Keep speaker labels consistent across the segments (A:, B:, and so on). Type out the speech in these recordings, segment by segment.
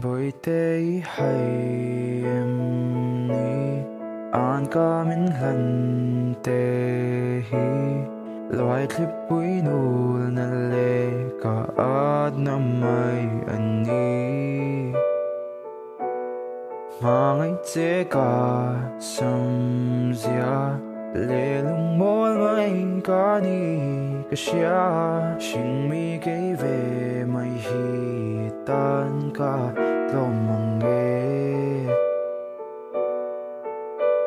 A: bởi thế hay em ni an ca min lần tê hi loài clip bụi nụ na lệ cả át năm mai anh ni mà ngày chế cả sầm zia lệ lung môi ngày cả ni cái xia xin mi cái về mai hi tan cả lo mong nghe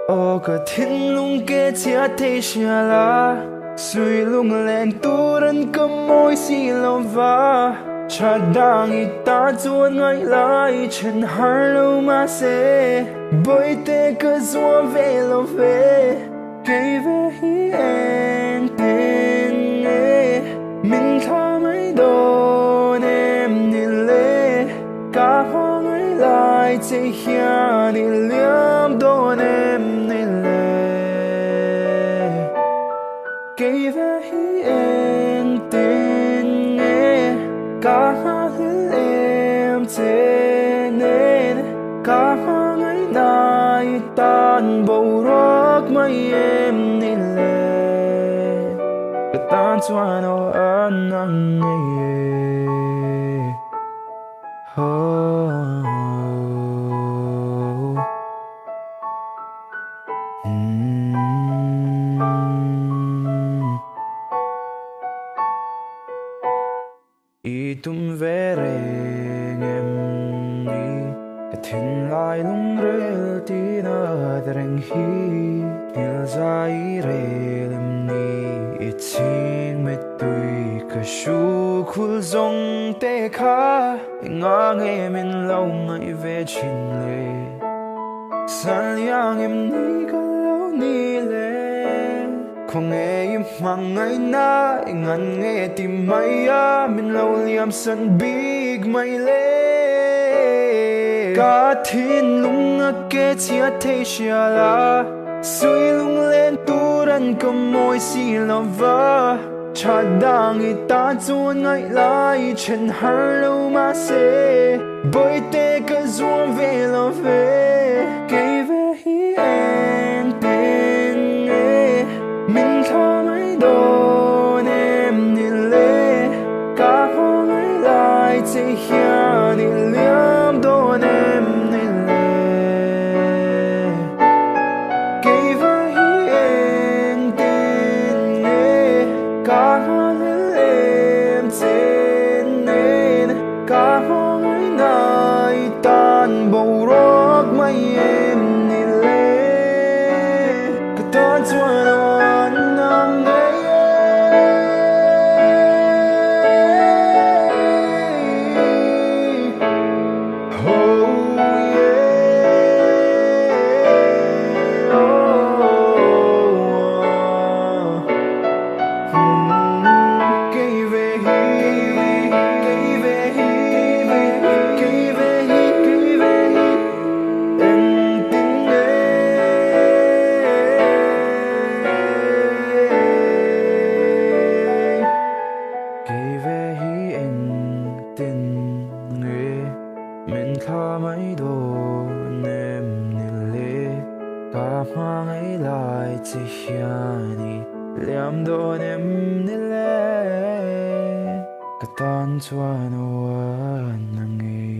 A: ô cả thiên lung cái chia thế xia la suy lung lên tu rân cầm môi xì lo va cha đang ita chuan ngay lại chân har lâu mà se bởi thế cứ zua về lo về cây về hi en tên nghe mình tha mấy đồ em đi lệ cả hoa ngay lại chỉ hiền đi liếm đồ em đi lệ cây về hi en tên nghe cả hoa em thế nên cả hoa ngay lại tan bầu rắc mấy em đi lệ cái tan choa nó ăn năn nghe itum vere em ni cái thiên lai lung rel ti na dreng hi il zai relem ni iching met tui ka shu khul zong te kha ngang em in lâu ngày về chin le san liang em ni ka lâu ni le không nghe im mang ngày na ngăn nghe tìm mày à mình lâu liam sân big mày lê cả thiên lung ngã kê chia thế xia la suy lung lên tu rân cầm môi xì lo va cha đang ita chuan ngay lại chân har lâu mà se bởi thế cứ zuam về lo về cây về hi en tên nghe mình tha mấy đồ em đi lệ cả hoa ngay lại chỉ hiền đi liếm đồ em đi lệ cây về hi en tên nghe cả hoa em tên nên cả hoa ngay lại tan bầu rắc mấy em đi lệ cái tan choa nó mình tha mấy đồ em nhìn lệ cả hoa ấy lại chỉ hiền liam đồ em nhìn lệ cái tan choa nó nang nghe